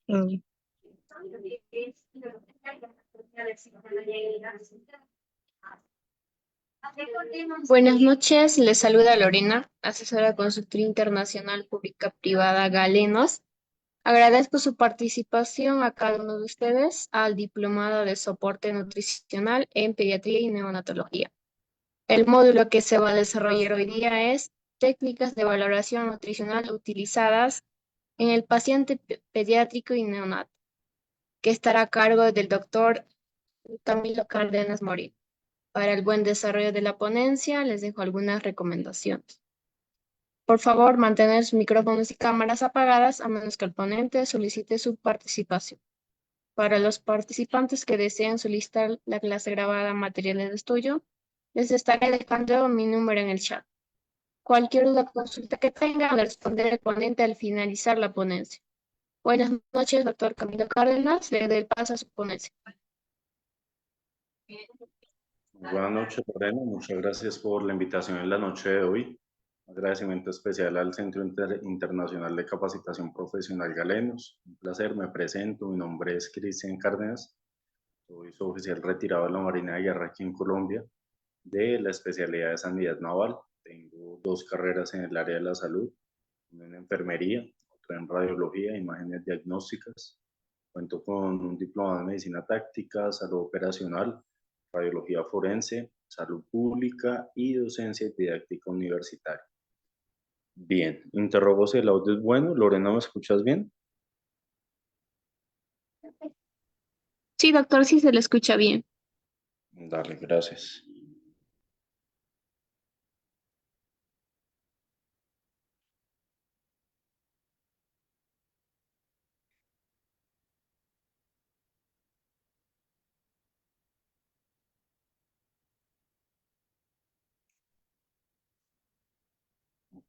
Mm. Buenas noches, les saluda Lorena, asesora consultora internacional pública privada Galenos. Agradezco su participación a cada uno de ustedes al diplomado de soporte nutricional en pediatría y neonatología. El módulo que se va a desarrollar hoy día es técnicas de valoración nutricional utilizadas en el paciente pediátrico y neonato, que estará a cargo del doctor Camilo Cárdenas Morín. Para el buen desarrollo de la ponencia, les dejo algunas recomendaciones. Por favor, mantener sus micrófonos y cámaras apagadas a menos que el ponente solicite su participación. Para los participantes que deseen solicitar la clase grabada materiales de estudio, les estaré dejando mi número en el chat. Cualquier duda o consulta que tengan, le responderé el ponente al finalizar la ponencia. Buenas noches, doctor Camilo Cárdenas. Le doy el paso a su ponencia. Buenas noches, Lorena. Muchas gracias por la invitación en la noche de hoy. Agradecimiento especial al Centro Internacional de Capacitación Profesional Galenos. Un placer, me presento. Mi nombre es Cristian Cárdenas. Soy suboficial retirado de la Marina de Guerra aquí en Colombia, de la especialidad de Sanidad Naval. Tengo 2 carreras en el área de la salud, una en enfermería, otra en radiología e imágenes diagnósticas. Cuento con un diplomado en medicina táctica, salud operacional, radiología forense, salud pública y docencia y didáctica universitaria. Bien, interrogo si el audio es bueno. Lorena, ¿me escuchas bien? Sí, doctor, sí se le escucha bien. Dale, gracias.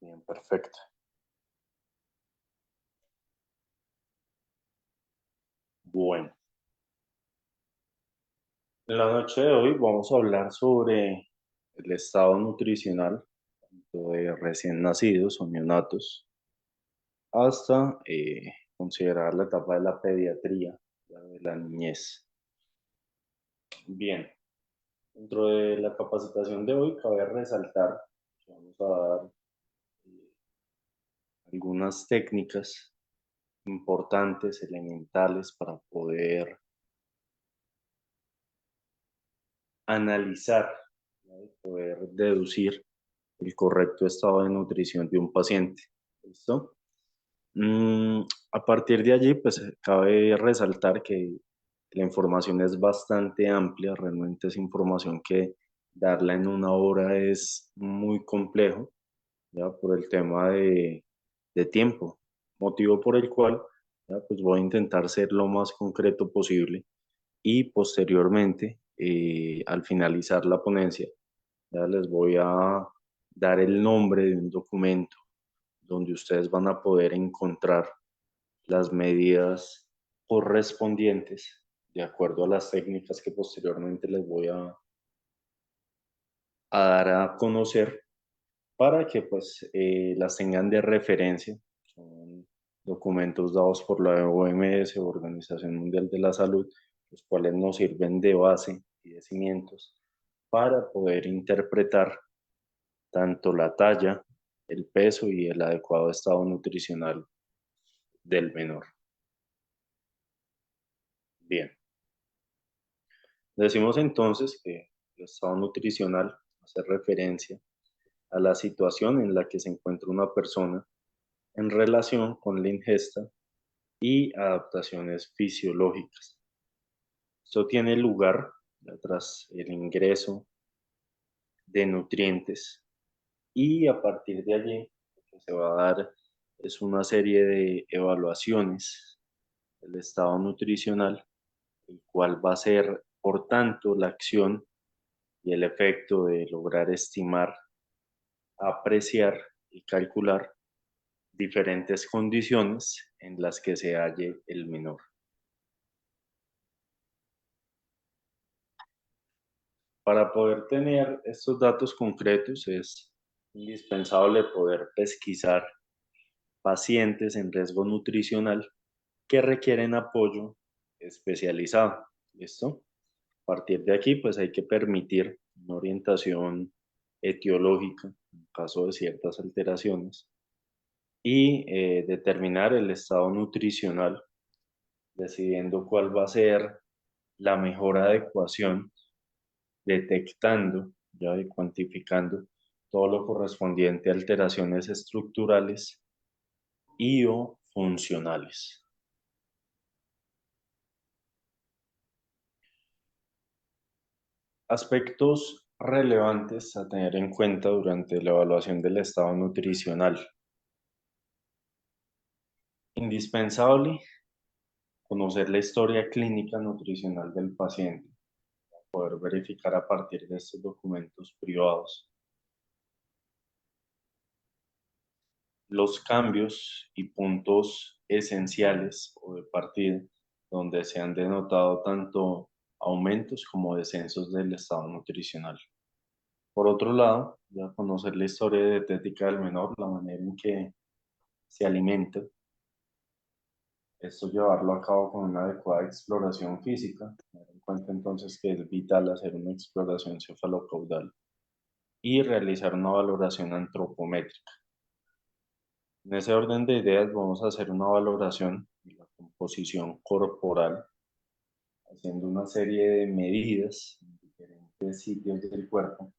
Bien, perfecto. Bueno, en la noche de hoy vamos a hablar sobre el estado nutricional tanto de recién nacidos o neonatos hasta considerar la etapa de la pediatría, de la niñez. Bien, dentro de la capacitación de hoy cabe resaltar que vamos a dar eh, algunas técnicas importantes, elementales para poder analizar, ¿no? Y poder deducir el correcto estado de nutrición de un paciente. ¿Listo? A partir de allí, pues cabe resaltar que la información es bastante amplia, realmente es información que darla en una hora es muy complejo, ya por el tema de tiempo, motivo por el cual ya, pues voy a intentar ser lo más concreto posible y posteriormente, al finalizar la ponencia, ya les voy a dar el nombre de un documento donde ustedes van a poder encontrar las medidas correspondientes de acuerdo a las técnicas que posteriormente les voy a dar a conocer para que pues las tengan de referencia. Son documentos dados por la OMS, Organización Mundial de la Salud, los cuales nos sirven de base y de cimientos para poder interpretar tanto la talla, el peso y el adecuado estado nutricional del menor. Bien, decimos entonces que el estado nutricional hace referencia a la situación en la que se encuentra una persona en relación con la ingesta y adaptaciones fisiológicas. Esto tiene lugar tras el ingreso de nutrientes y a partir de allí lo que se va a dar es una serie de evaluaciones del estado nutricional, el cual va a ser, por tanto, la acción y el efecto de lograr estimar, apreciar y calcular diferentes condiciones en las que se halle el menor. Para poder tener estos datos concretos es indispensable poder pesquisar pacientes en riesgo nutricional que requieren apoyo especializado. ¿Listo? A partir de aquí, pues hay que permitir una orientación etiológica en caso de ciertas alteraciones y determinar el estado nutricional, decidiendo cuál va a ser la mejor adecuación, detectando ya y cuantificando todo lo correspondiente a alteraciones estructurales y o funcionales. Aspectos relevantes a tener en cuenta durante la evaluación del estado nutricional. Indispensable conocer la historia clínica nutricional del paciente, poder verificar a partir de estos documentos privados los cambios y puntos esenciales o de partida donde se han denotado tanto aumentos como descensos del estado nutricional. Por otro lado, ya conocer la historia dietética del menor, la manera en que se alimenta, esto llevarlo a cabo con una adecuada exploración física, tener en cuenta entonces que es vital hacer una exploración cefalocaudal y realizar una valoración antropométrica. En ese orden de ideas vamos a hacer una valoración de la composición corporal, haciendo una serie de medidas en diferentes sitios del cuerpo,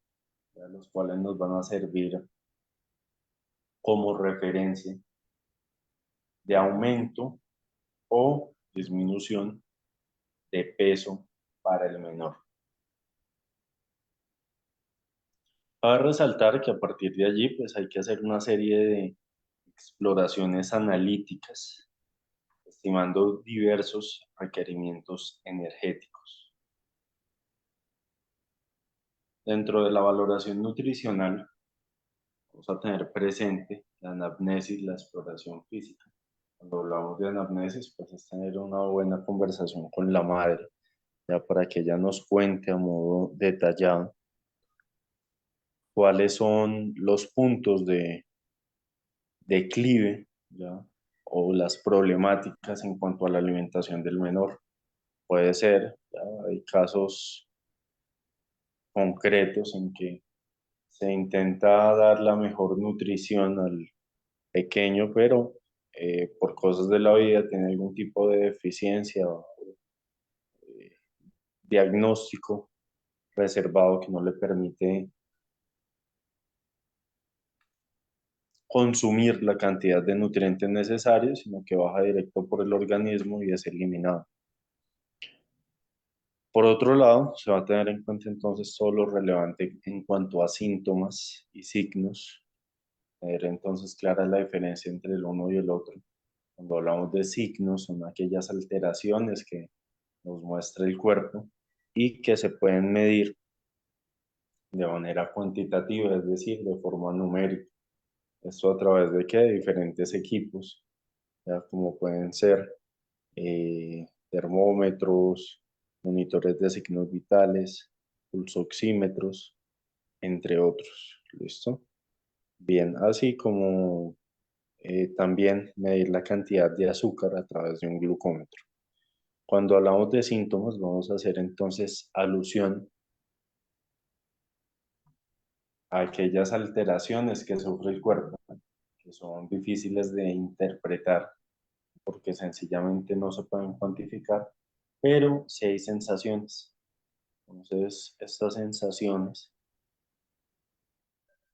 los cuales nos van a servir como referencia de aumento o disminución de peso para el menor. Cabe resaltar que a partir de allí pues hay que hacer una serie de exploraciones analíticas, estimando diversos requerimientos energéticos. Dentro de la valoración nutricional vamos a tener presente la anamnesis, la exploración física. Cuando hablamos de anamnesis, pues es tener una buena conversación con la madre, ya para que ella nos cuente a modo detallado cuáles son los puntos de declive, ¿ya? O las problemáticas en cuanto a la alimentación del menor. Puede ser, ¿ya? Hay casos concretos en que se intenta dar la mejor nutrición al pequeño, pero por cosas de la vida tiene algún tipo de deficiencia o diagnóstico reservado que no le permite consumir la cantidad de nutrientes necesarios, sino que baja directo por el organismo y es eliminado. Por otro lado, se va a tener en cuenta entonces todo lo relevante en cuanto a síntomas y signos, tener entonces clara la diferencia entre el uno y el otro. Cuando hablamos de signos, son aquellas alteraciones que nos muestra el cuerpo y que se pueden medir de manera cuantitativa, es decir, de forma numérica. Esto a través de qué? De diferentes equipos, ya como pueden ser termómetros, monitores de signos vitales, pulsoxímetros, entre otros. ¿Listo? Bien, así como también medir la cantidad de azúcar a través de un glucómetro. Cuando hablamos de síntomas, vamos a hacer entonces alusión a aquellas alteraciones que sufre el cuerpo, que son difíciles de interpretar porque sencillamente no se pueden cuantificar, pero sí hay sensaciones. Entonces, estas sensaciones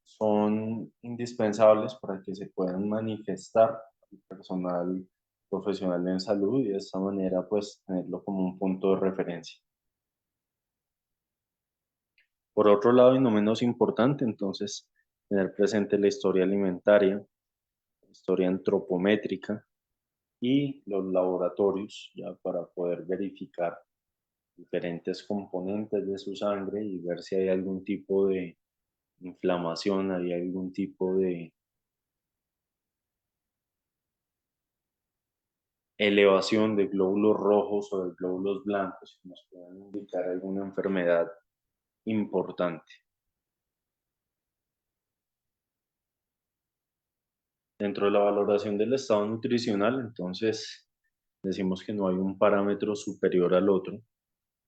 son indispensables para que se puedan manifestar el personal profesional en salud y de esta manera pues tenerlo como un punto de referencia. Por otro lado, y no menos importante, entonces, tener presente la historia alimentaria, la historia antropométrica y los laboratorios, ya para poder verificar diferentes componentes de su sangre y ver si hay algún tipo de inflamación, hay algún tipo de elevación de glóbulos rojos o de glóbulos blancos que nos puedan indicar alguna enfermedad importante. Dentro de la valoración del estado nutricional, entonces decimos que no hay un parámetro superior al otro,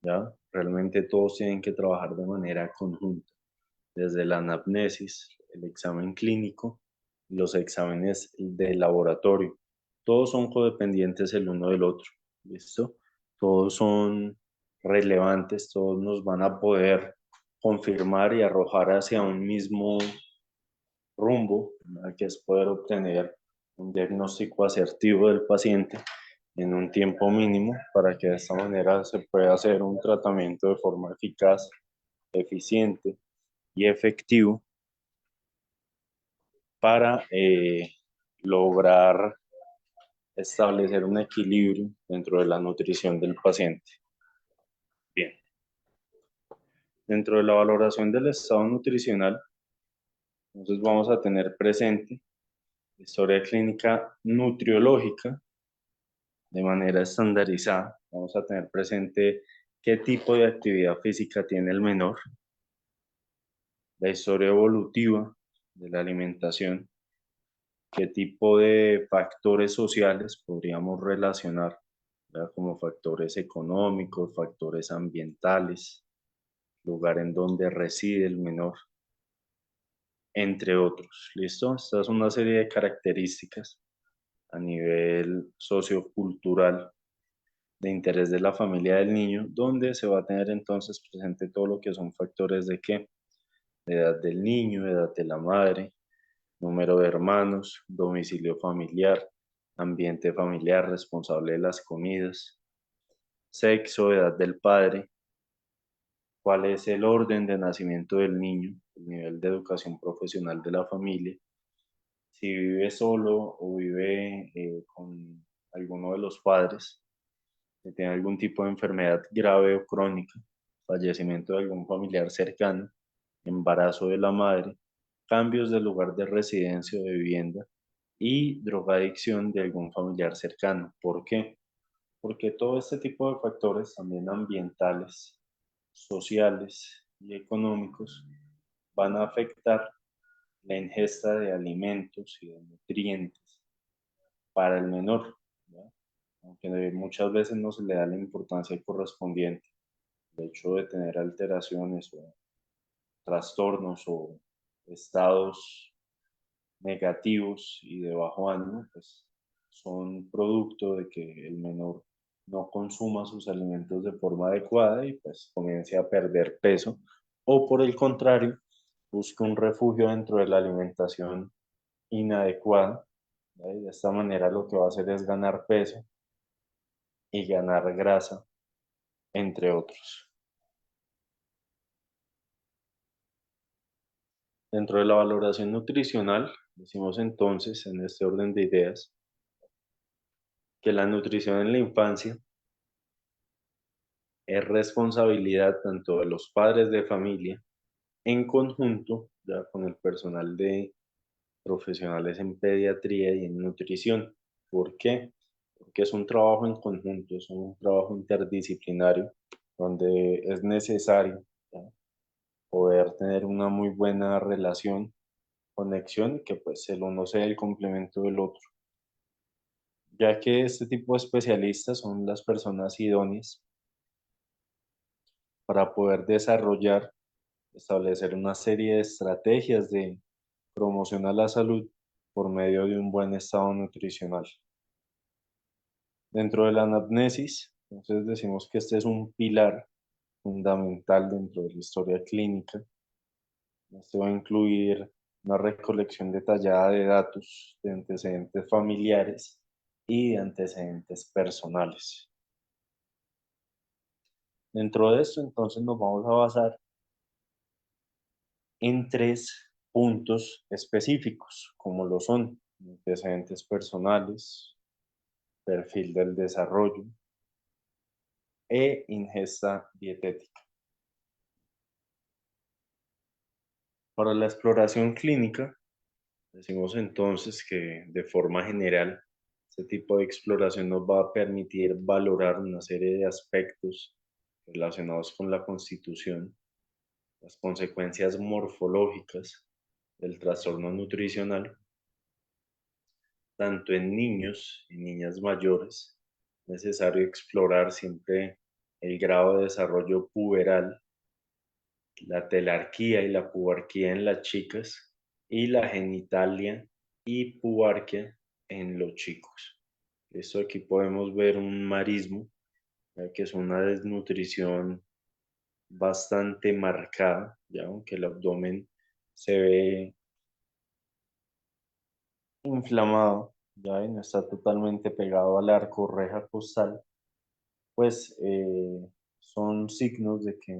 ¿ya? Realmente todos tienen que trabajar de manera conjunta, desde la anamnesis, el examen clínico, los exámenes de laboratorio. Todos son codependientes el uno del otro, ¿listo? Todos son relevantes, todos nos van a poder confirmar y arrojar hacia un mismo rumbo, ¿verdad? Que es poder obtener un diagnóstico asertivo del paciente en un tiempo mínimo para que de esta manera se pueda hacer un tratamiento de forma eficaz, eficiente y efectivo para lograr establecer un equilibrio dentro de la nutrición del paciente. Bien, dentro de la valoración del estado nutricional, entonces vamos a tener presente historia clínica nutriológica de manera estandarizada. Vamos a tener presente qué tipo de actividad física tiene el menor, la historia evolutiva de la alimentación, qué tipo de factores sociales podríamos relacionar, ¿verdad? Como factores económicos, factores ambientales, lugar en donde reside el menor, entre otros. ¿Listo? Esta es una serie de características a nivel sociocultural de interés de la familia del niño, donde se va a tener entonces presente todo lo que son factores de qué, de edad del niño, edad de la madre, número de hermanos, domicilio familiar, ambiente familiar responsable de las comidas, sexo, edad del padre, cuál es el orden de nacimiento del niño, el nivel de educación profesional de la familia, si vive solo o vive con alguno de los padres, si tiene algún tipo de enfermedad grave o crónica, fallecimiento de algún familiar cercano, embarazo de la madre, cambios de lugar de residencia o de vivienda y drogadicción de algún familiar cercano. ¿Por qué? Porque todo este tipo de factores, también ambientales, sociales y económicos, van a afectar la ingesta de alimentos y de nutrientes para el menor, ¿ya? Aunque muchas veces no se le da la importancia correspondiente. El hecho de tener alteraciones o trastornos o estados negativos y de bajo ánimo, pues son producto de que el menor no consuma sus alimentos de forma adecuada y pues comience a perder peso o por el contrario, busque un refugio dentro de la alimentación inadecuada, ¿ya? Y de esta manera lo que va a hacer es ganar peso y ganar grasa, entre otros. Dentro de la valoración nutricional, decimos entonces, en este orden de ideas, que la nutrición en la infancia es responsabilidad tanto de los padres de familia en conjunto, ya con el personal de profesionales en pediatría y en nutrición. ¿Por qué? Porque es un trabajo en conjunto, es un trabajo interdisciplinario donde es necesario, ¿ya? Poder tener una muy buena relación, conexión y que pues el uno sea el complemento del otro, ya que este tipo de especialistas son las personas idóneas para poder desarrollar, establecer una serie de estrategias de promoción a la salud por medio de un buen estado nutricional. Dentro de la anamnesis, entonces decimos que este es un pilar fundamental dentro de la historia clínica. Esto va a incluir una recolección detallada de datos de antecedentes familiares y de antecedentes personales. Dentro de esto, entonces, nos vamos a basar en tres puntos específicos, como lo son antecedentes personales, perfil del desarrollo e ingesta dietética. Para la exploración clínica, decimos entonces que de forma general, este tipo de exploración nos va a permitir valorar una serie de aspectos relacionados con la constitución, las consecuencias morfológicas del trastorno nutricional tanto en niños y niñas mayores. Es necesario explorar siempre el grado de desarrollo puberal, la telarquía y la pubarquía en las chicas y la genitalia y pubarquia en los chicos. Esto aquí podemos ver un marismo, ya que es una desnutrición bastante marcada, ya aunque el abdomen se ve inflamado, ya y no está totalmente pegado al arco o reja costal, pues son signos de que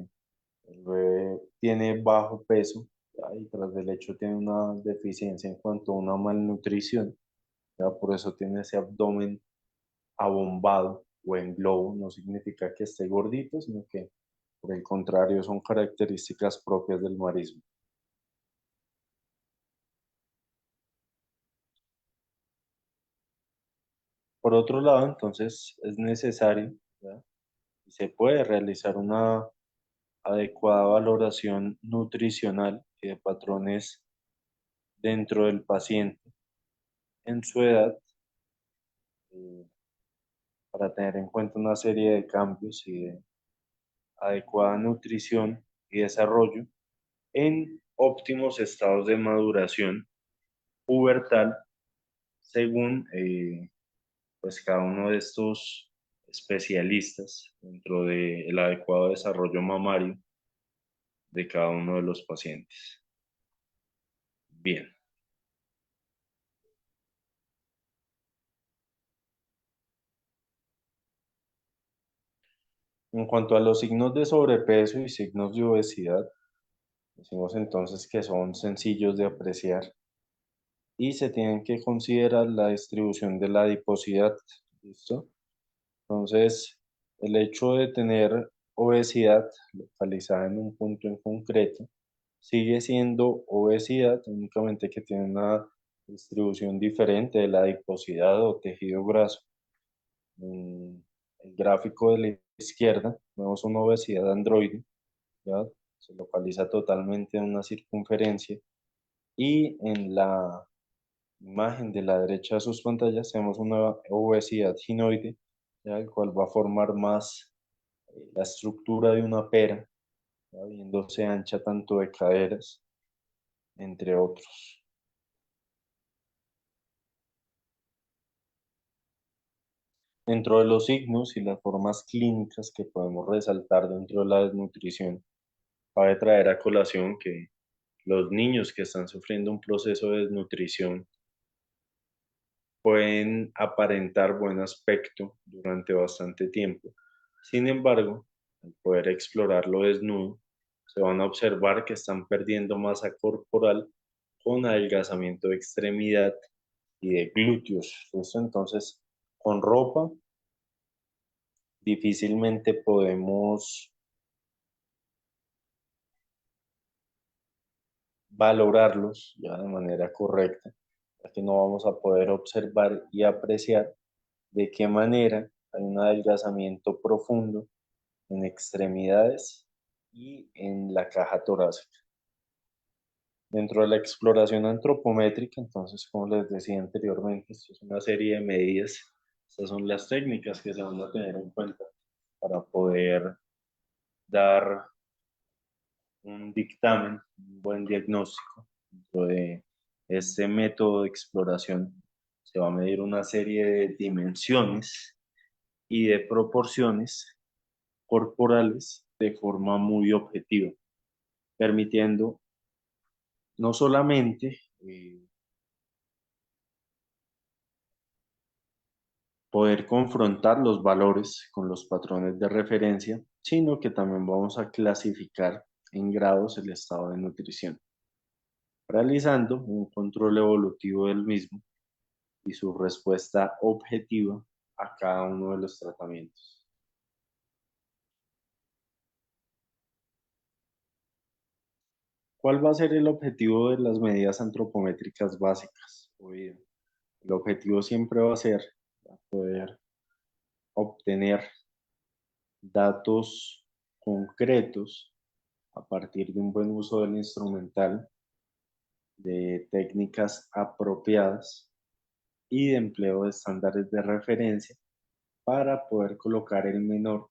el bebé tiene bajo peso, ya, y tras del hecho tiene una deficiencia en cuanto a una malnutrición, ya por eso tiene ese abdomen abombado o en globo. No significa que esté gordito, sino que por el contrario son características propias del marismo. Por otro lado, entonces es necesario, ¿ya? Y se puede realizar una adecuada valoración nutricional y de patrones dentro del paciente en su edad, eh, para tener en cuenta una serie de cambios y de adecuada nutrición y desarrollo en óptimos estados de maduración pubertal según pues cada uno de estos especialistas dentro del adecuado desarrollo mamario de cada uno de los pacientes. Bien, en cuanto a los signos de sobrepeso y signos de obesidad, decimos entonces que son sencillos de apreciar y se tienen que considerar la distribución de la adiposidad. ¿Listo? Entonces, el hecho de tener obesidad localizada en un punto en concreto sigue siendo obesidad, únicamente que tiene una distribución diferente de la adiposidad o tejido graso. En el gráfico de la izquierda vemos una obesidad androide, ¿ya? Se localiza totalmente en una circunferencia, y en la imagen de la derecha de sus pantallas tenemos una obesidad ginoide, ¿ya? El cual va a formar más la estructura de una pera, ¿ya? Viéndose ancha tanto de caderas, entre otros. Dentro de los signos y las formas clínicas que podemos resaltar dentro de la desnutrición, cabe traer a colación que los niños que están sufriendo un proceso de desnutrición pueden aparentar buen aspecto durante bastante tiempo. Sin embargo, al poder explorarlo desnudo, se van a observar que están perdiendo masa corporal con adelgazamiento de extremidad y de glúteos. Eso entonces, con ropa, difícilmente podemos valorarlos ya de manera correcta, ya que no vamos a poder observar y apreciar de qué manera hay un adelgazamiento profundo en extremidades y en la caja torácica. Dentro de la exploración antropométrica, entonces, como les decía anteriormente, esto es una serie de medidas. Estas son las técnicas que se van a tener en cuenta para poder dar un dictamen, un buen diagnóstico. Dentro de este método de exploración se va a medir una serie de dimensiones y de proporciones corporales de forma muy objetiva, permitiendo no solamente poder confrontar los valores con los patrones de referencia, sino que también vamos a clasificar en grados el estado de nutrición, realizando un control evolutivo del mismo y su respuesta objetiva a cada uno de los tratamientos. ¿Cuál va a ser el objetivo de las medidas antropométricas básicas? Oído. El objetivo siempre va a ser poder obtener datos concretos a partir de un buen uso del instrumental, de técnicas apropiadas y de empleo de estándares de referencia para poder colocar el menor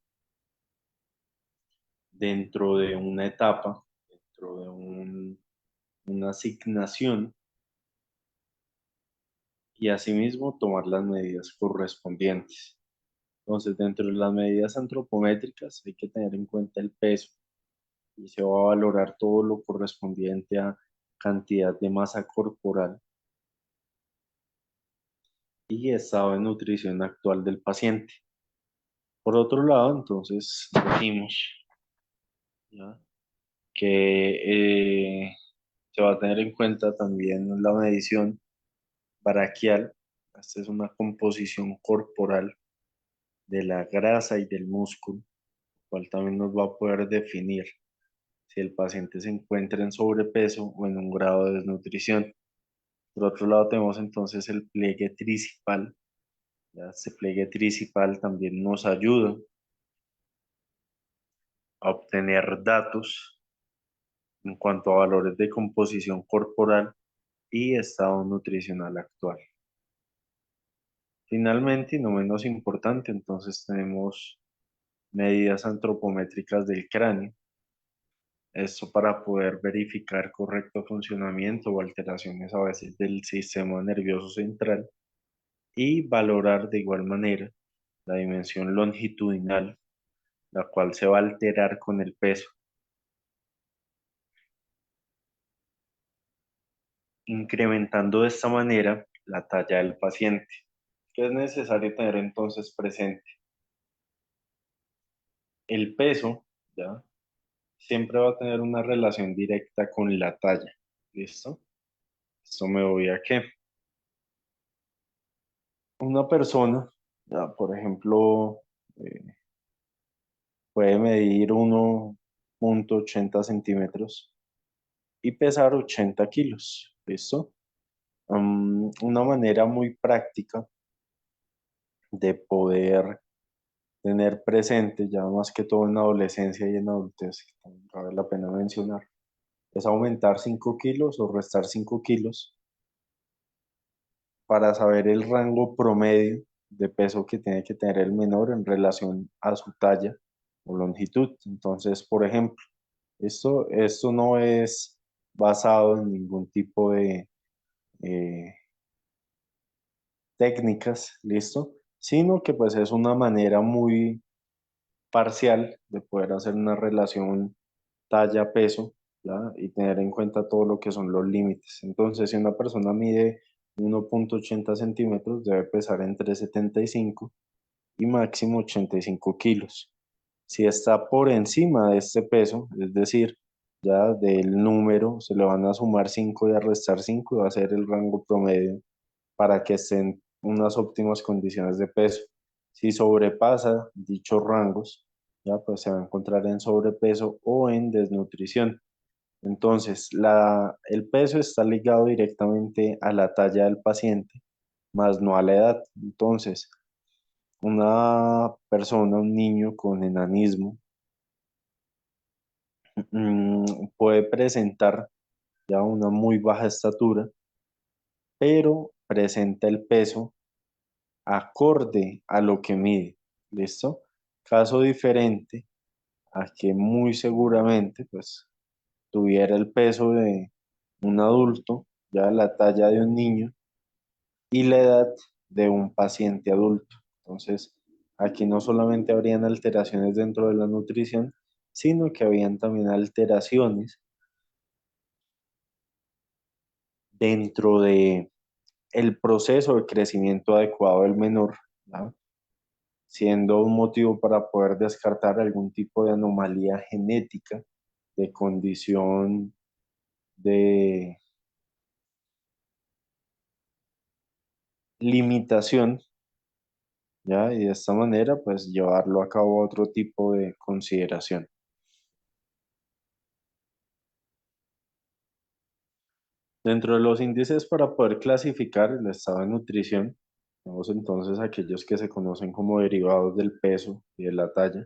dentro de una etapa, dentro de una asignación y asimismo tomar las medidas correspondientes. Entonces, dentro de las medidas antropométricas hay que tener en cuenta el peso y se va a valorar todo lo correspondiente a cantidad de masa corporal y estado de nutrición actual del paciente. Por otro lado, entonces decimos, ¿ya?, que se va a tener en cuenta también la medición braquial. Esta es una composición corporal de la grasa y del músculo, cual también nos va a poder definir si el paciente se encuentra en sobrepeso o en un grado de desnutrición. Por otro lado, tenemos entonces el pliegue tricipal. ¿Ya? Este pliegue tricipal también nos ayuda a obtener datos en cuanto a valores de composición corporal y estado nutricional actual. Finalmente, y no menos importante, entonces tenemos medidas antropométricas del cráneo. Esto para poder verificar correcto funcionamiento o alteraciones a veces del sistema nervioso central y valorar de igual manera la dimensión longitudinal, la cual se va a alterar con el peso, incrementando de esta manera la talla del paciente. ¿Qué es necesario tener entonces presente? El peso, ¿ya?, siempre va a tener una relación directa con la talla. ¿Listo? Esto me voy a que una persona, ya, por ejemplo, eh, puede medir 1,80 centímetros y pesar 80 kilos. ¿Listo? Una manera muy práctica de poder tener presente, ya más que todo en la adolescencia y en la adultez, que también vale la pena mencionar, es aumentar 5 kilos o restar 5 kilos para saber el rango promedio de peso que tiene que tener el menor en relación a su talla o longitud. Entonces, por ejemplo, esto no es basado en ningún tipo de eh, técnicas, ¿listo? Sino que pues es una manera muy parcial de poder hacer una relación talla-peso, ¿ya? Y tener en cuenta todo lo que son los límites. Entonces, si una persona mide 1,80 centímetros, debe pesar entre 75 y máximo 85 kilos. Si está por encima de este peso, es decir, ya del número se le van a sumar 5 y a restar 5 y va a ser el rango promedio para que estén en unas óptimas condiciones de peso. Si sobrepasa dichos rangos, ya pues se va a encontrar en sobrepeso o en desnutrición. Entonces, el peso está ligado directamente a la talla del paciente, más no a la edad. Entonces, una persona, un niño con enanismo, puede presentar ya una muy baja estatura, pero presenta el peso acorde a lo que mide. ¿Listo? Caso diferente a que muy seguramente pues tuviera el peso de un adulto, ya la talla de un niño y la edad de un paciente adulto. Entonces, aquí no solamente habrían alteraciones dentro de la nutrición, sino que habían también alteraciones dentro de el proceso de crecimiento adecuado del menor, ¿no?, siendo un motivo para poder descartar algún tipo de anomalía genética, de condición de limitación, ¿ya? Y de esta manera, pues llevarlo a cabo otro tipo de consideración. Dentro de los índices para poder clasificar el estado de nutrición, tenemos entonces aquellos que se conocen como derivados del peso y de la talla.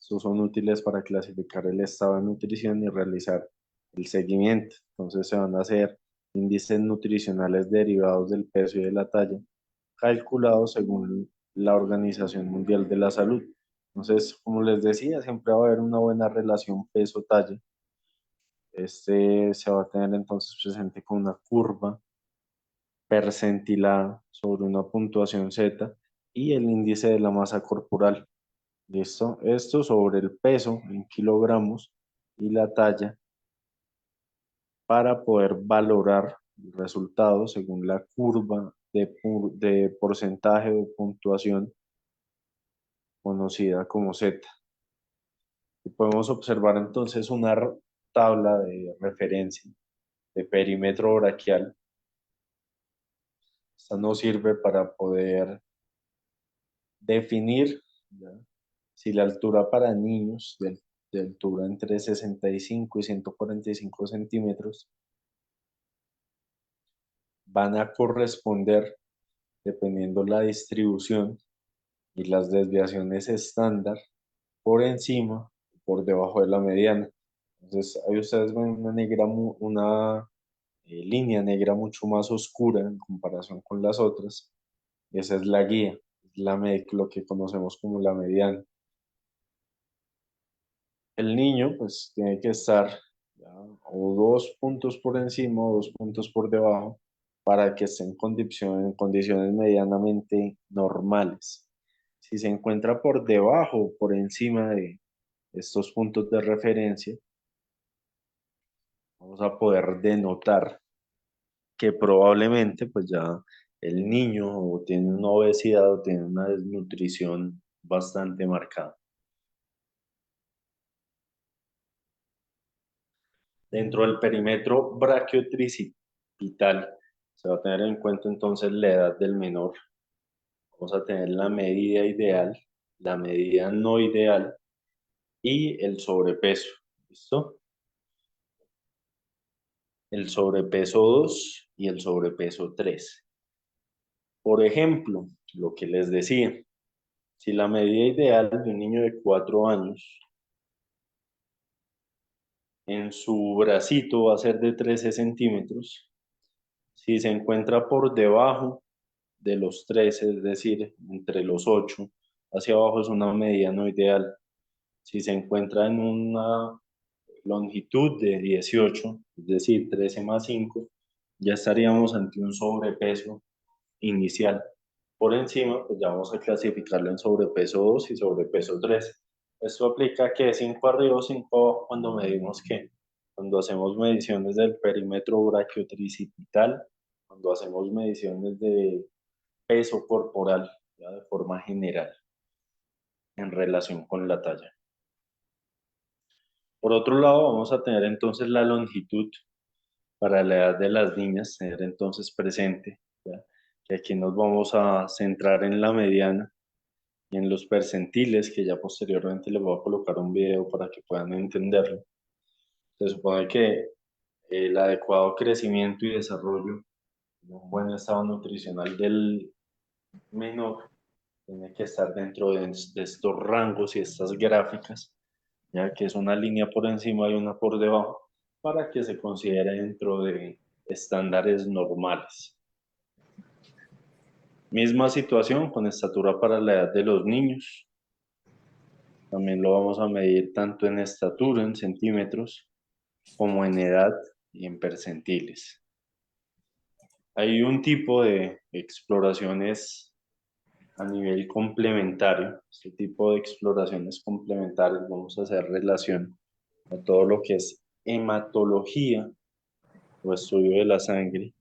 Estos son útiles para clasificar el estado de nutrición y realizar el seguimiento. Entonces se van a hacer índices nutricionales derivados del peso y de la talla, calculado según la Organización Mundial de la Salud. Entonces, como les decía, siempre va a haber una buena relación peso-talla. Este se va a tener entonces presente con una curva percentilada sobre una puntuación Z y el índice de la masa corporal. ¿Listo? Esto sobre el peso en kilogramos y la talla para poder valorar el resultado según la curva de porcentaje de puntuación conocida como Z. Y podemos observar entonces una tabla de referencia de perímetro braquial. Esta nos sirve para poder definir, ¿ya?, si la altura para niños de altura entre 65 y 145 centímetros van a corresponder, dependiendo la distribución y las desviaciones estándar, por encima o por debajo de la mediana. Entonces, ahí ustedes ven una línea negra mucho más oscura en comparación con las otras. Y esa es la guía, lo que conocemos como la mediana. El niño pues tiene que estar, ¿ya?, o 2 puntos por encima o 2 puntos por debajo para que esté en condiciones medianamente normales. Si se encuentra por debajo o por encima de estos puntos de referencia, vamos a poder denotar que probablemente pues ya el niño o tiene una obesidad o tiene una desnutrición bastante marcada. Dentro del perímetro brachiotricipital se va a tener en cuenta entonces la edad del menor. Vamos a tener la medida ideal, la medida no ideal y el sobrepeso. ¿Listo? El sobrepeso 2 y el sobrepeso 3. Por ejemplo, lo que les decía, si la medida ideal de un niño de 4 años en su bracito va a ser de 13 centímetros, si se encuentra por debajo de los 13, es decir, entre los 8, hacia abajo es una medida no ideal. Si se encuentra en una longitud de 18, es decir, 13 más 5, ya estaríamos ante un sobrepeso inicial. Por encima, pues ya vamos a clasificarlo en sobrepeso 2 y sobrepeso 3. Esto aplica que 5 arriba o 5 abajo cuando medimos que, cuando hacemos mediciones del perímetro brachiotricipital, cuando hacemos mediciones de peso corporal, ya de forma general, en relación con la talla. Por otro lado, vamos a tener entonces la longitud para la edad de las niñas, tener entonces presente, ¿ya?, que aquí nos vamos a centrar en la mediana y en los percentiles, que ya posteriormente les voy a colocar un video para que puedan entenderlo. Se supone que el adecuado crecimiento y desarrollo, un buen estado nutricional del menor, tiene que estar dentro de estos rangos y estas gráficas, ya que es una línea por encima y una por debajo, para que se considere dentro de estándares normales. Misma situación con estatura para la edad de los niños. También lo vamos a medir tanto en estatura, en centímetros, como en edad y en percentiles. Hay un tipo de exploraciones a nivel complementario. Este tipo de exploraciones complementarias vamos a hacer relación a todo lo que es hematología o estudio de la sangre,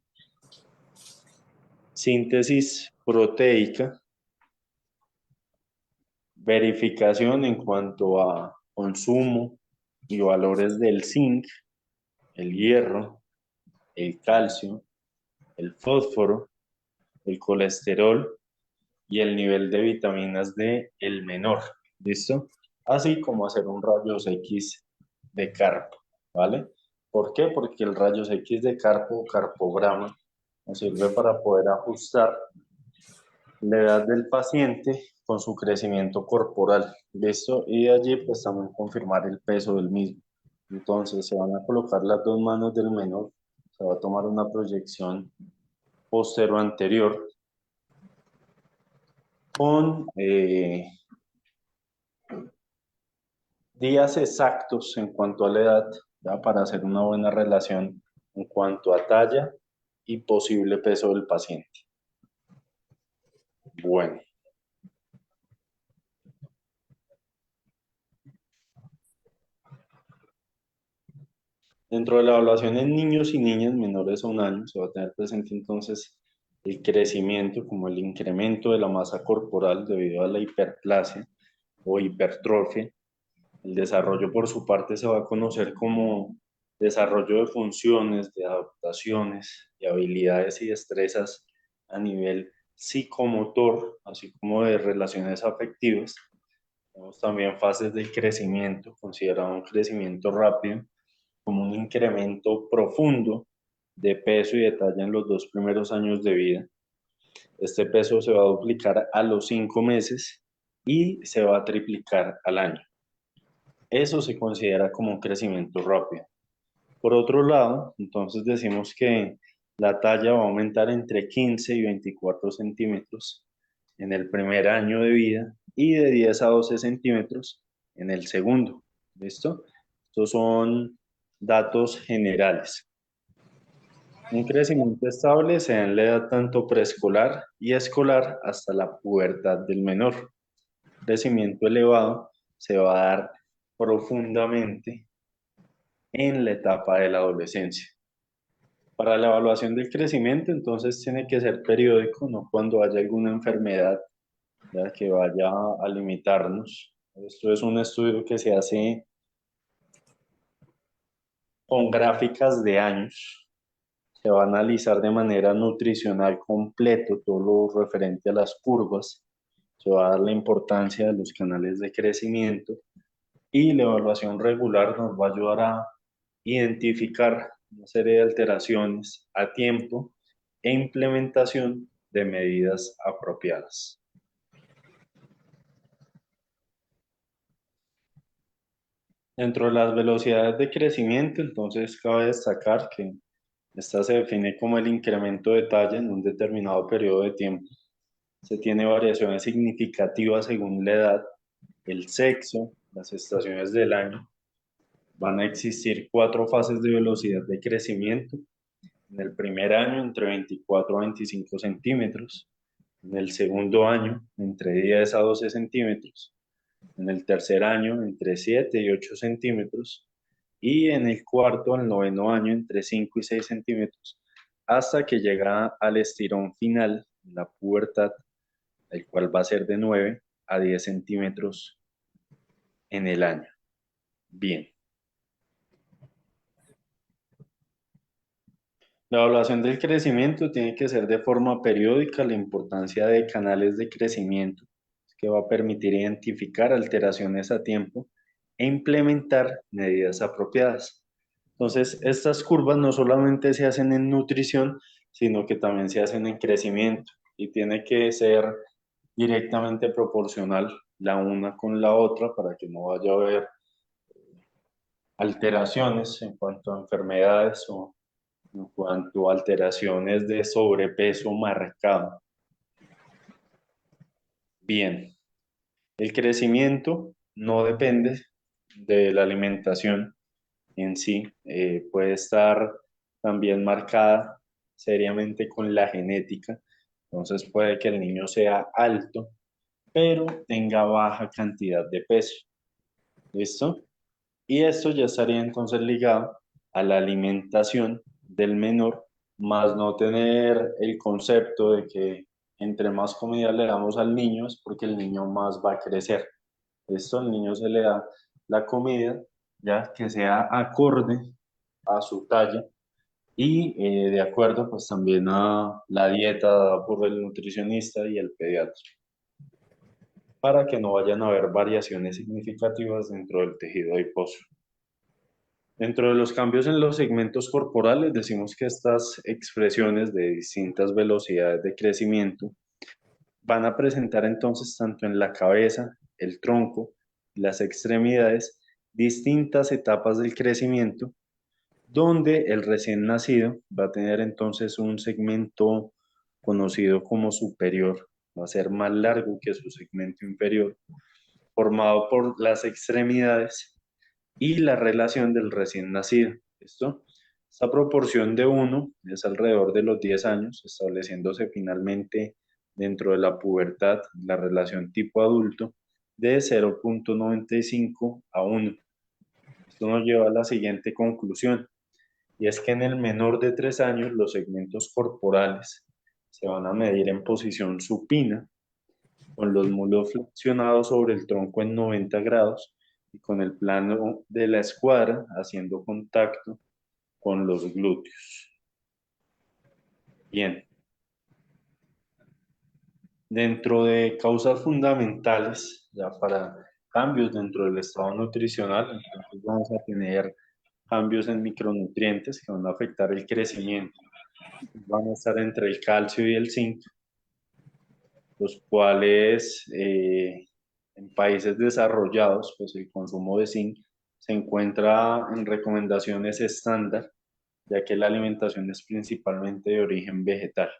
síntesis proteica, verificación en cuanto a consumo y valores del zinc, el hierro, el calcio, el fósforo, el colesterol y el nivel de vitaminas de el menor. ¿Listo? Así como hacer un rayos X de carpo, ¿vale? ¿Por qué? Porque el rayos X de carpo o carpograma nos sirve para poder ajustar la edad del paciente con su crecimiento corporal. ¿Listo? Y de allí pues también confirmar el peso del mismo. Entonces se van a colocar las dos manos del menor, se va a tomar una proyección posterior anterior con días exactos en cuanto a la edad, ¿ya? Para hacer una buena relación en cuanto a talla y posible peso del paciente. Bueno, dentro de la evaluación en niños y niñas menores a un año se va a tener presente entonces el crecimiento como el incremento de la masa corporal debido a la hiperplasia o hipertrofia. El desarrollo por su parte se va a conocer como desarrollo de funciones, de adaptaciones y habilidades y destrezas a nivel psicomotor, así como de relaciones afectivas. Tenemos también fases del crecimiento, considerado un crecimiento rápido, como un incremento profundo de peso y de talla en los 2 primeros años de vida. Este peso se va a duplicar a los 5 meses y se va a triplicar al año. Eso se considera como un crecimiento rápido. Por otro lado, entonces decimos que la talla va a aumentar entre 15 y 24 centímetros en el primer año de vida y de 10 a 12 centímetros en el segundo. ¿Listo? Estos son datos generales. Un crecimiento estable se da en la edad tanto preescolar y escolar hasta la pubertad del menor. Crecimiento elevado se va a dar profundamente en la etapa de la adolescencia. Para la evaluación del crecimiento, entonces tiene que ser periódico, no cuando haya alguna enfermedad, ya, que vaya a limitarnos. Esto es un estudio que se hace con gráficas de años. Se va a analizar de manera nutricional completo todo lo referente a las curvas. Se va a dar la importancia de los canales de crecimiento y la evaluación regular nos va a ayudar a identificar una serie de alteraciones a tiempo e implementación de medidas apropiadas. Dentro de las velocidades de crecimiento, entonces cabe destacar que esta se define como el incremento de talla en un determinado periodo de tiempo. Se tiene variaciones significativas según la edad, el sexo, las estaciones del año. Van a existir 4 fases de velocidad de crecimiento. En el primer año, entre 24 a 25 centímetros. En el segundo año, entre 10 a 12 centímetros. En el tercer año, entre 7 y 8 centímetros. Y en el cuarto al noveno año, entre 5 y 6 centímetros, hasta que llega al estirón final, la pubertad, el cual va a ser de 9 a 10 centímetros en el año. Bien. La evaluación del crecimiento tiene que ser de forma periódica. La importancia de canales de crecimiento que va a permitir identificar alteraciones a tiempo e implementar medidas apropiadas. Entonces, estas curvas no solamente se hacen en nutrición, sino que también se hacen en crecimiento y tiene que ser directamente proporcional la una con la otra para que no vaya a haber alteraciones en cuanto a enfermedades o en cuanto a alteraciones de sobrepeso marcado. Bien, el crecimiento no depende de la alimentación en sí, puede estar también marcada seriamente con la genética, entonces puede que el niño sea alto, pero tenga baja cantidad de peso. ¿Listo? Y esto ya estaría entonces ligado a la alimentación del menor, más no tener el concepto de que entre más comida le damos al niño es porque el niño más va a crecer. Esto al niño se le da la comida ya que sea acorde a su talla y de acuerdo pues también a la dieta dada por el nutricionista y el pediatra para que no vayan a haber variaciones significativas dentro del tejido adiposo. Dentro de los cambios en los segmentos corporales, decimos que estas expresiones de distintas velocidades de crecimiento van a presentar entonces tanto en la cabeza, el tronco, las extremidades, distintas etapas del crecimiento, donde el recién nacido va a tener entonces un segmento conocido como superior, va a ser más largo que su segmento inferior, formado por las extremidades y la relación del recién nacido. ¿Listo? Esta proporción de 1 es alrededor de los 10 años, estableciéndose finalmente dentro de la pubertad la relación tipo adulto de 0,95 a 1. Esto nos lleva a la siguiente conclusión, y es que en el menor de 3 años los segmentos corporales se van a medir en posición supina, con los muslos flexionados sobre el tronco en 90 grados y con el plano de la escuadra haciendo contacto con los glúteos. Bien, dentro de causas fundamentales, ya para cambios dentro del estado nutricional, entonces vamos a tener cambios en micronutrientes que van a afectar el crecimiento. Van a estar entre el calcio y el zinc, los cuales en países desarrollados, pues el consumo de zinc se encuentra en recomendaciones estándar, ya que la alimentación es principalmente de origen vegetal.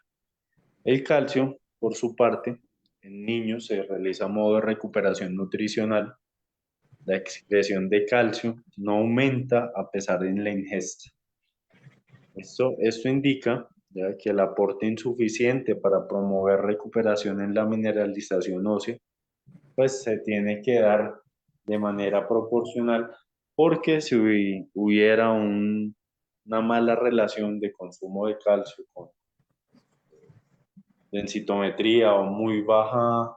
El calcio, por su parte, en niños se realiza a modo de recuperación nutricional. La excreción de calcio no aumenta a pesar de la ingesta. Esto indica ya que el aporte insuficiente para promover recuperación en la mineralización ósea, pues se tiene que dar de manera proporcional, porque si hubiera una mala relación de consumo de calcio con densitometría o muy baja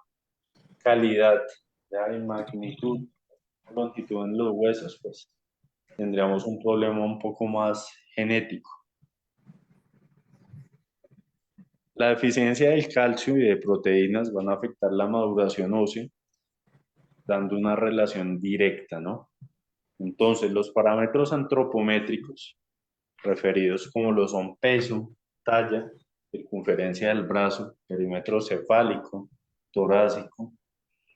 calidad, ya en magnitud, longitud en los huesos, pues tendríamos un problema un poco más genético. La deficiencia del calcio y de proteínas van a afectar la maduración ósea, dando una relación directa, ¿no? Entonces, los parámetros antropométricos, referidos como lo son peso, talla, circunferencia del brazo, perímetro cefálico, torácico,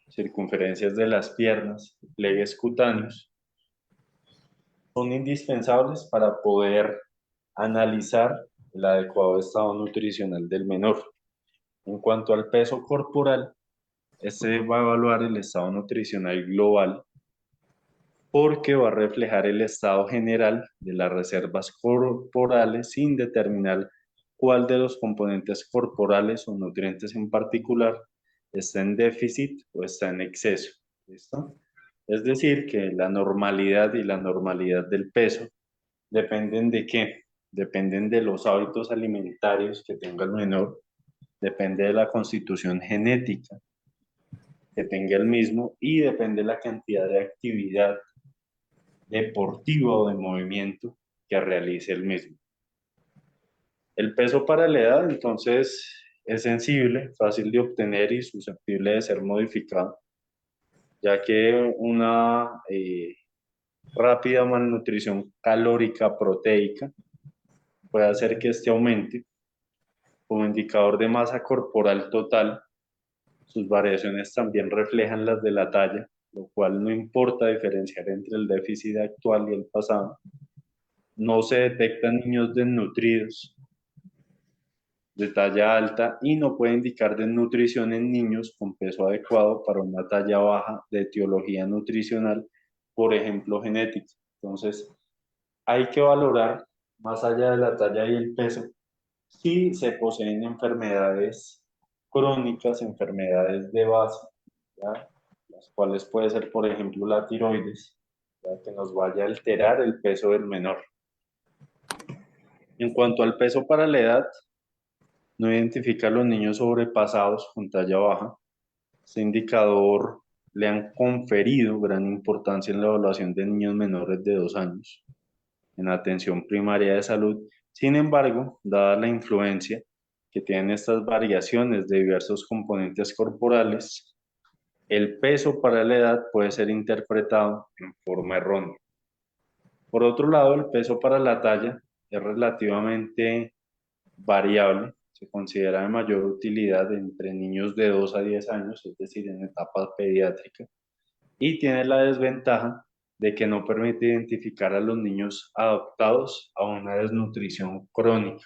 circunferencias de las piernas, pliegues cutáneos, son indispensables para poder analizar el adecuado estado nutricional del menor. En cuanto al peso corporal, este va a evaluar el estado nutricional global porque va a reflejar el estado general de las reservas corporales sin determinar cuál de los componentes corporales o nutrientes en particular está en déficit o está en exceso. ¿Listo? Es decir, que la normalidad y la normalidad del peso dependen de qué? Dependen de los hábitos alimentarios que tenga el menor, depende de la constitución genética que tenga el mismo y depende de la cantidad de actividad deportiva o de movimiento que realice el mismo. El peso para la edad, entonces, es sensible, fácil de obtener y susceptible de ser modificado, ya que una rápida malnutrición calórica proteica puede hacer que este aumente. Como indicador de masa corporal total, sus variaciones también reflejan las de la talla, lo cual no importa diferenciar entre el déficit actual y el pasado. No se detectan niños desnutridos de talla alta y no puede indicar desnutrición en niños con peso adecuado para una talla baja de etiología nutricional, por ejemplo, genética. Entonces, hay que valorar, más allá de la talla y el peso, si se poseen enfermedades crónicas, enfermedades de base, ¿ya? Las cuales puede ser, por ejemplo, la tiroides, ¿ya? Que nos vaya a alterar el peso del menor. En cuanto al peso para la edad, no identifica a los niños sobrepasados con talla baja. Este indicador le han conferido gran importancia en la evaluación de niños menores de 2 años en atención primaria de salud. Sin embargo, dada la influencia que tienen estas variaciones de diversos componentes corporales, el peso para la edad puede ser interpretado en forma errónea. Por otro lado, el peso para la talla es relativamente variable, se considera de mayor utilidad entre niños de 2 a 10 años, es decir, en etapa pediátrica, y tiene la desventaja de que no permite identificar a los niños adaptados a una desnutrición crónica.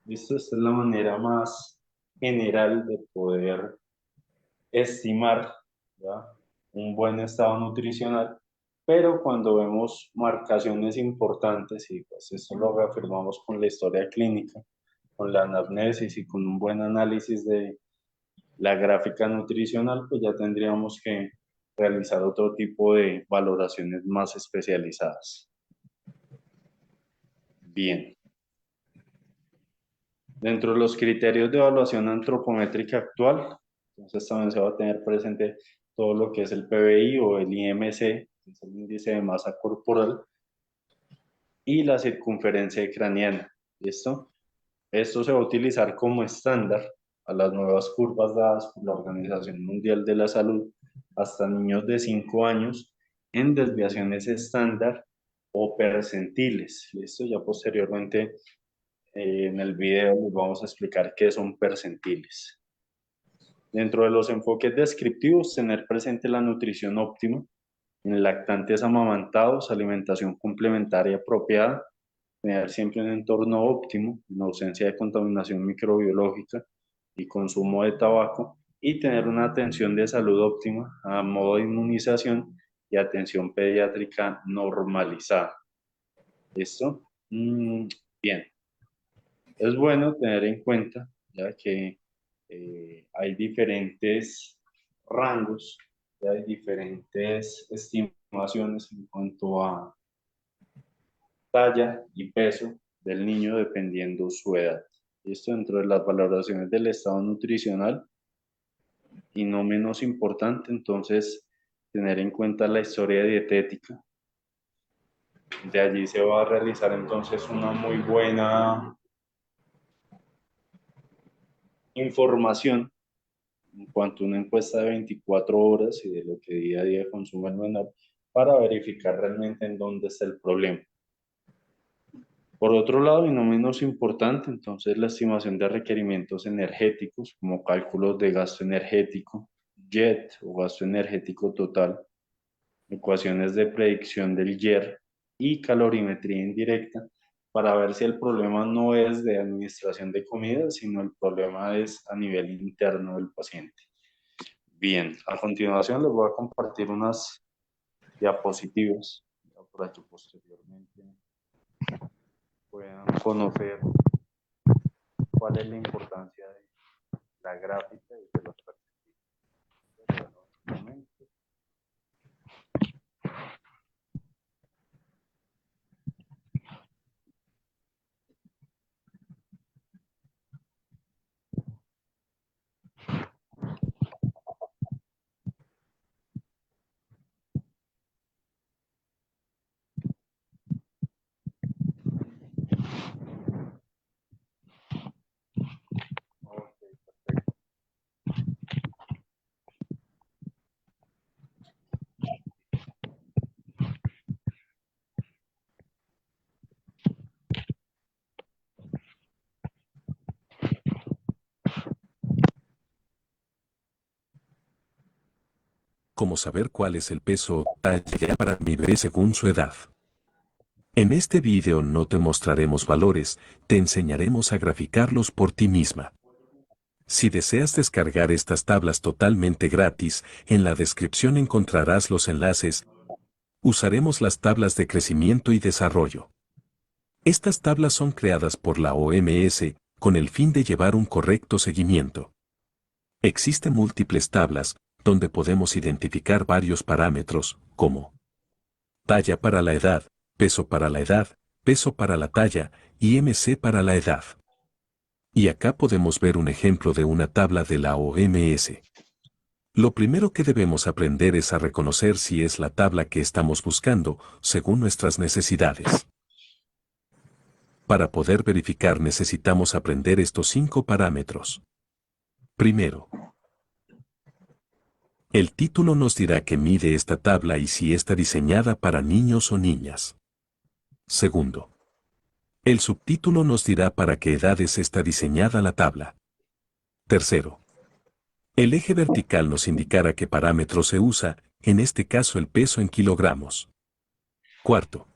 ¿Listo? Esta es la manera más general de poder estimar, ¿ya?, un buen estado nutricional, pero cuando vemos marcaciones importantes, y pues esto lo reafirmamos con la historia clínica, con la anamnesis y con un buen análisis de la gráfica nutricional, pues ya tendríamos que realizar otro tipo de valoraciones más especializadas. Bien. Dentro de los criterios de evaluación antropométrica actual, entonces también se va a tener presente todo lo que es el PBI o el IMC, que es el índice de masa corporal, y la circunferencia craneana. ¿Listo? Esto se va a utilizar como estándar a las nuevas curvas dadas por la Organización Mundial de la Salud hasta niños de 5 años en desviaciones estándar o percentiles. ¿Listo? Ya posteriormente en el video les vamos a explicar qué son percentiles. Dentro de los enfoques descriptivos, tener presente la nutrición óptima en lactantes amamantados, alimentación complementaria apropiada, tener siempre un entorno óptimo, en ausencia de contaminación microbiológica y consumo de tabaco, y tener una atención de salud óptima a modo de inmunización y atención pediátrica normalizada. ¿Listo? Bien. Es bueno tener en cuenta, ya que hay diferentes rangos, ya hay diferentes estimaciones en cuanto a talla y peso del niño dependiendo su edad. Esto dentro de las valoraciones del estado nutricional, y no menos importante, entonces, tener en cuenta la historia dietética. De allí se va a realizar entonces una muy buena información en cuanto a una encuesta de 24 horas y de lo que día a día consume el menor para verificar realmente en dónde está el problema. Por otro lado, y no menos importante, entonces la estimación de requerimientos energéticos como cálculos de gasto energético, JET o gasto energético total, ecuaciones de predicción del YER y calorimetría indirecta para ver si el problema no es de administración de comida, sino el problema es a nivel interno del paciente. Bien, a continuación les voy a compartir unas diapositivas para que posteriormente puedan conocer cuál es la importancia de la gráfica y de los perspectivas. Cómo saber cuál es el peso talla para mi bebé según su edad. En este video no te mostraremos valores, te enseñaremos a graficarlos por ti misma. Si deseas descargar estas tablas totalmente gratis, en la descripción encontrarás los enlaces. Usaremos las tablas de crecimiento y desarrollo. Estas tablas son creadas por la OMS, con el fin de llevar un correcto seguimiento. Existen múltiples tablas, donde podemos identificar varios parámetros, como talla para la edad, peso para la edad, peso para la talla, y IMC para la edad. Y acá podemos ver un ejemplo de una tabla de la OMS. Lo primero que debemos aprender es a reconocer si es la tabla que estamos buscando, según nuestras necesidades. Para poder verificar necesitamos aprender estos 5 parámetros. Primero, el título nos dirá qué mide esta tabla y si está diseñada para niños o niñas. Segundo, el subtítulo nos dirá para qué edades está diseñada la tabla. Tercero, el eje vertical nos indicará qué parámetro se usa, en este caso el peso en kilogramos. Cuarto,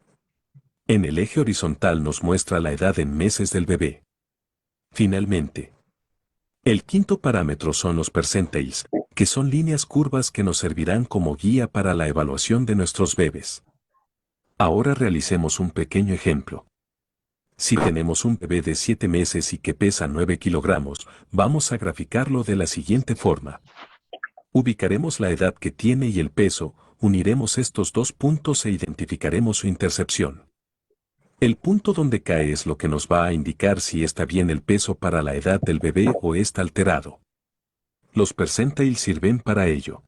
en el eje horizontal nos muestra la edad en meses del bebé. Finalmente, El quinto parámetro son los percentiles, que son líneas curvas que nos servirán como guía para la evaluación de nuestros bebés. Ahora realicemos un pequeño ejemplo. Si tenemos un bebé de 7 meses y que pesa 9 kilogramos, vamos a graficarlo de la siguiente forma. Ubicaremos la edad que tiene y el peso, uniremos estos dos puntos e identificaremos su intercepción. El punto donde cae es lo que nos va a indicar si está bien el peso para la edad del bebé o está alterado. Los percentiles sirven para ello.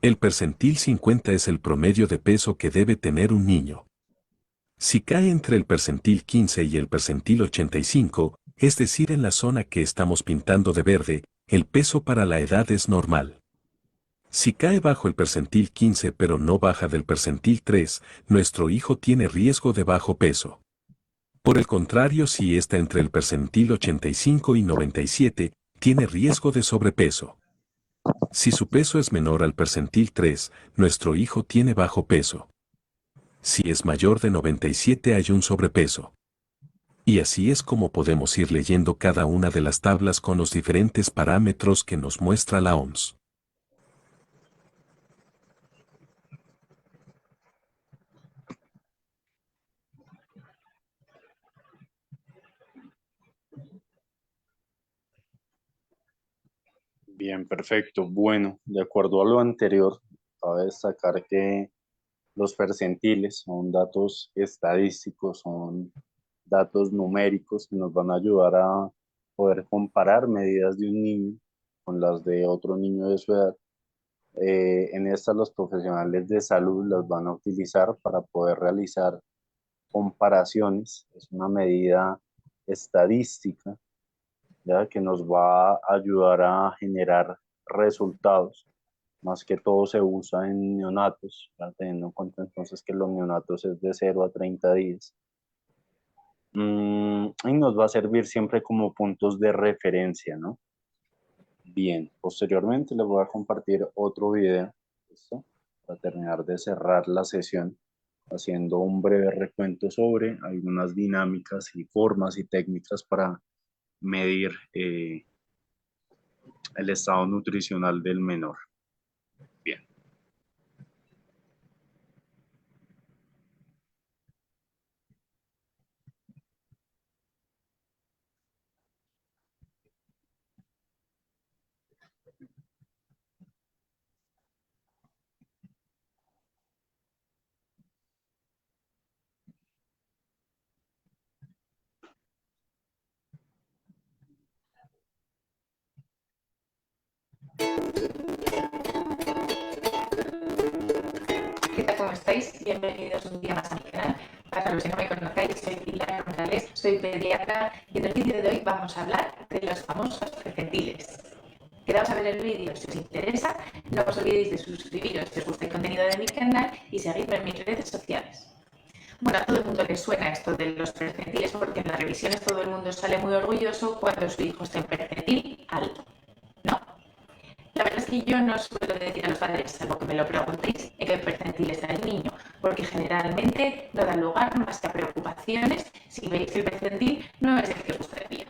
El percentil 50 es el promedio de peso que debe tener un niño. Si cae entre el percentil 15 y el percentil 85, es decir, en la zona que estamos pintando de verde, el peso para la edad es normal. Si cae bajo el percentil 15 pero no baja del percentil 3, nuestro hijo tiene riesgo de bajo peso. Por el contrario, si está entre el percentil 85 y 97, tiene riesgo de sobrepeso. Si su peso es menor al percentil 3, nuestro hijo tiene bajo peso. Si es mayor de 97 hay un sobrepeso. Y así es como podemos ir leyendo cada una de las tablas con los diferentes parámetros que nos muestra la OMS. Bien, perfecto. Bueno, de acuerdo a lo anterior, cabe destacar que los percentiles son datos estadísticos, son datos numéricos que nos van a ayudar a poder comparar medidas de un niño con las de otro niño de su edad. En estas los profesionales de salud las van a utilizar para poder realizar comparaciones. Es una medida estadística, ¿ya? Que nos va a ayudar a generar resultados. Más que todo se usa en neonatos, ¿ya? Teniendo en cuenta entonces que los neonatos es de 0 a 30 días. Y nos va a servir siempre como puntos de referencia, ¿no? Bien, posteriormente les voy a compartir otro video, ¿listo? Para terminar de cerrar la sesión, haciendo un breve recuento sobre algunas dinámicas y formas y técnicas para medir el estado nutricional del menor. Bien. ¿Qué tal? ¿Cómo estáis? Bienvenidos un día más a mi canal. Para los que no me conozcáis, soy Pilar González, soy pediatra y en el vídeo de hoy vamos a hablar de los famosos percentiles. Quedaos a ver el vídeo si os interesa. No os olvidéis de suscribiros si os gusta el contenido de mi canal y seguidme en mis redes sociales. Bueno, a todo el mundo le suena esto de los percentiles porque en las revisiones todo el mundo sale muy orgulloso cuando su hijo está en percentil alto, ¿no? La verdad es que yo no suelo decir a los padres, salvo que me lo preguntéis, en qué percentil está el niño, porque generalmente no da lugar más que a preocupaciones si veis que el percentil no es el que os gustaría.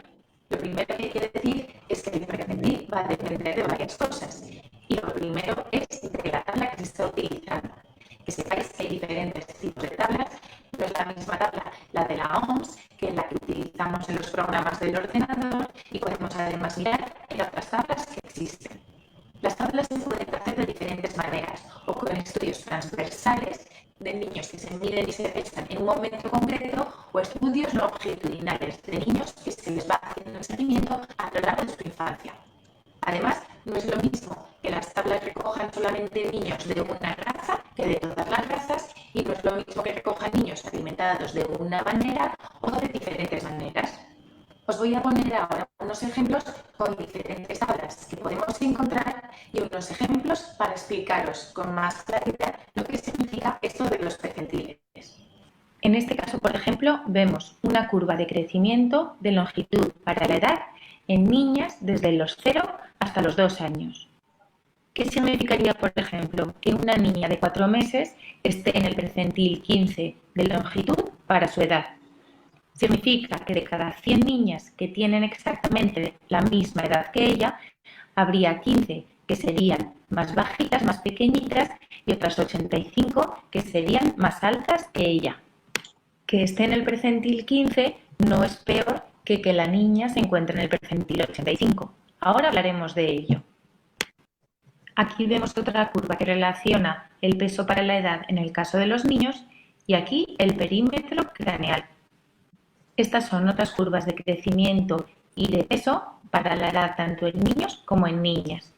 Lo primero que hay que decir es que el percentil va a depender de varias cosas. Y lo primero es de la tabla que se está utilizando. Que sepáis que hay diferentes tipos de tablas, no es la misma tabla la de la OMS que la que utilizamos en los programas del ordenador y podemos además mirar en otras tablas que existen. Las tablas se pueden hacer de diferentes maneras, o con estudios transversales de niños que se miden y se pesan en un momento concreto, o estudios longitudinales de niños que se les va haciendo el seguimiento a lo largo de su infancia. Además, no es lo mismo que las tablas recojan solamente niños de una raza que de todas las razas, y no es lo mismo que recojan niños alimentados de una manera o de diferentes maneras. Os voy a poner ahora unos ejemplos con diferentes tablas que podemos encontrar y unos ejemplos para explicaros con más claridad lo que significa esto de los percentiles. En este caso, por ejemplo, vemos una curva de crecimiento de longitud para la edad en niñas desde los 0 hasta los 2 años. ¿Qué significaría, por ejemplo, que una niña de 4 meses esté en el percentil 15 de longitud para su edad? Significa que de cada 100 niñas que tienen exactamente la misma edad que ella, habría 15 que serían más bajitas, más pequeñitas, y otras 85 que serían más altas que ella. Que esté en el percentil 15 no es peor que la niña se encuentre en el percentil 85. Ahora hablaremos de ello. Aquí vemos otra curva que relaciona el peso para la edad en el caso de los niños y aquí el perímetro craneal. Estas son otras curvas de crecimiento y de peso para la edad tanto en niños como en niñas.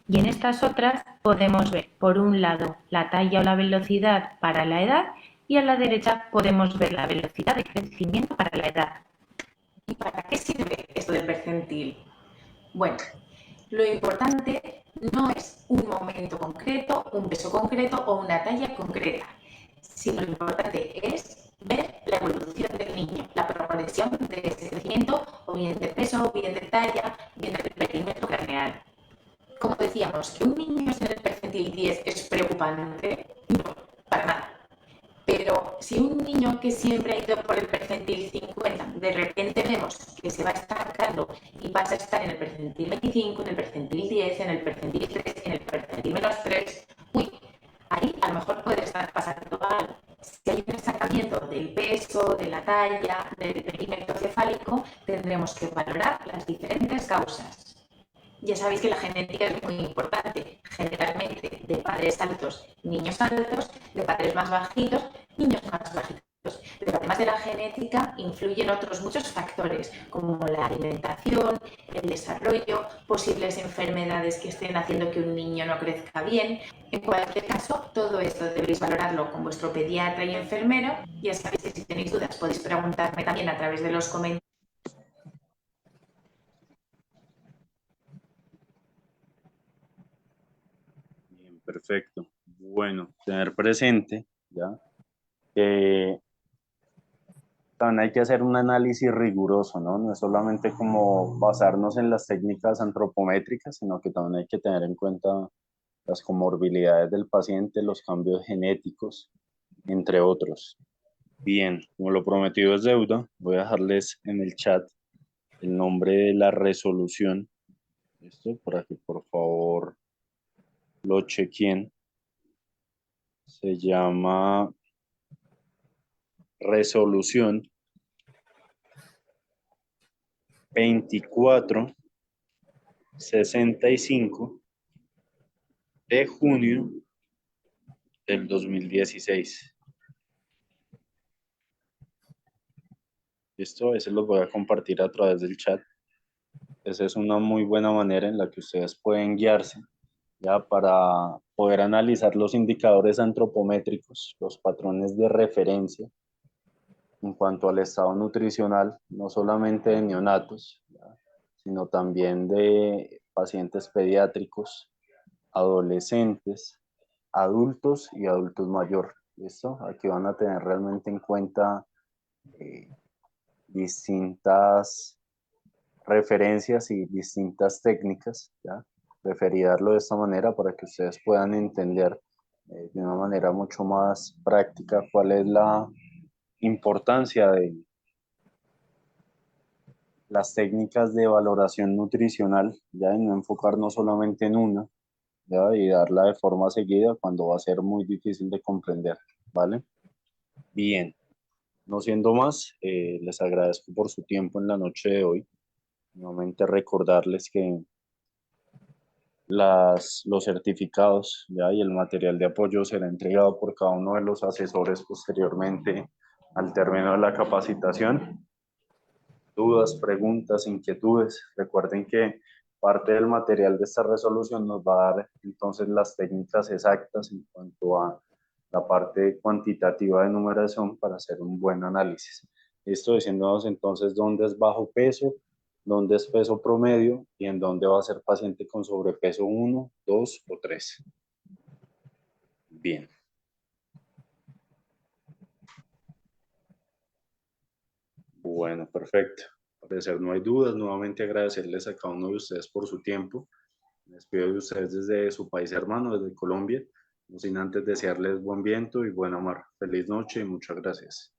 Y en estas otras podemos ver, por un lado, la talla o la velocidad para la edad y a la derecha podemos ver la velocidad de crecimiento para la edad. ¿Y para qué sirve esto del percentil? Bueno, lo importante no es un momento concreto, un peso concreto o una talla concreta, sino lo importante es ver la evolución del niño, la progresión de ese crecimiento, o bien de peso, o bien de talla, bien del perímetro craneal. Como decíamos, que un niño esté en el percentil 10 es preocupante, no, para nada. Pero si un niño que siempre ha ido por el percentil 50, de repente vemos que se va estancando y pasa a estar en el percentil 25, en el percentil 10, en el percentil 3, en el percentil menos 3, uy, ahí a lo mejor puede estar pasando algo. Si hay un estancamiento del peso, de la talla, del perímetro cefálico, tendremos que valorar las diferentes causas. Ya sabéis que la genética es muy importante, generalmente de padres altos, niños altos, de padres más bajitos, niños más bajitos. Pero además de la genética, influyen otros muchos factores, como la alimentación, el desarrollo, posibles enfermedades que estén haciendo que un niño no crezca bien. En cualquier caso, todo esto debéis valorarlo con vuestro pediatra y enfermero. Ya sabéis que si tenéis dudas podéis preguntarme también a través de los comentarios. Bien, perfecto. Bueno, tener presente, ¿ya? Que también hay que hacer un análisis riguroso, ¿no? No es solamente como basarnos en las técnicas antropométricas, sino que también hay que tener en cuenta las comorbilidades del paciente, los cambios genéticos, entre otros. Bien, como lo prometido es deuda, voy a dejarles en el chat el nombre de la resolución. Esto para que por favor lo chequen. Se llama resolución 2465 de junio del 2016. Esto a veces los voy a compartir a través del chat. Esa es una muy buena manera en la que ustedes pueden guiarse ya para poder analizar los indicadores antropométricos, los patrones de referencia en cuanto al estado nutricional, no solamente de neonatos, ¿ya? Sino también de pacientes pediátricos, adolescentes, adultos y adultos mayores. ¿Listo? Aquí van a tener realmente en cuenta distintas referencias y distintas técnicas, ¿ya? Preferí darlo de esta manera para que ustedes puedan entender de una manera mucho más práctica cuál es la importancia de las técnicas de valoración nutricional, ya, y no enfocarnos solamente en una, ya, y darla de forma seguida cuando va a ser muy difícil de comprender, ¿vale? Bien, no siendo más, les agradezco por su tiempo en la noche de hoy. Nuevamente recordarles que los certificados, ya, y el material de apoyo será entregado por cada uno de los asesores posteriormente al término de la capacitación. Dudas, preguntas, inquietudes, recuerden que parte del material de esta resolución nos va a dar entonces las técnicas exactas en cuanto a la parte cuantitativa de numeración para hacer un buen análisis. Esto diciéndonos entonces dónde es bajo peso, dónde es peso promedio y en dónde va a ser paciente con sobrepeso 1, 2 o 3. Bien. Bueno, perfecto. Al parecer no hay dudas. Nuevamente agradecerles a cada uno de ustedes por su tiempo. Me despido de ustedes desde su país hermano, desde Colombia. No sin antes desearles buen viento y buena mar. Feliz noche y muchas gracias.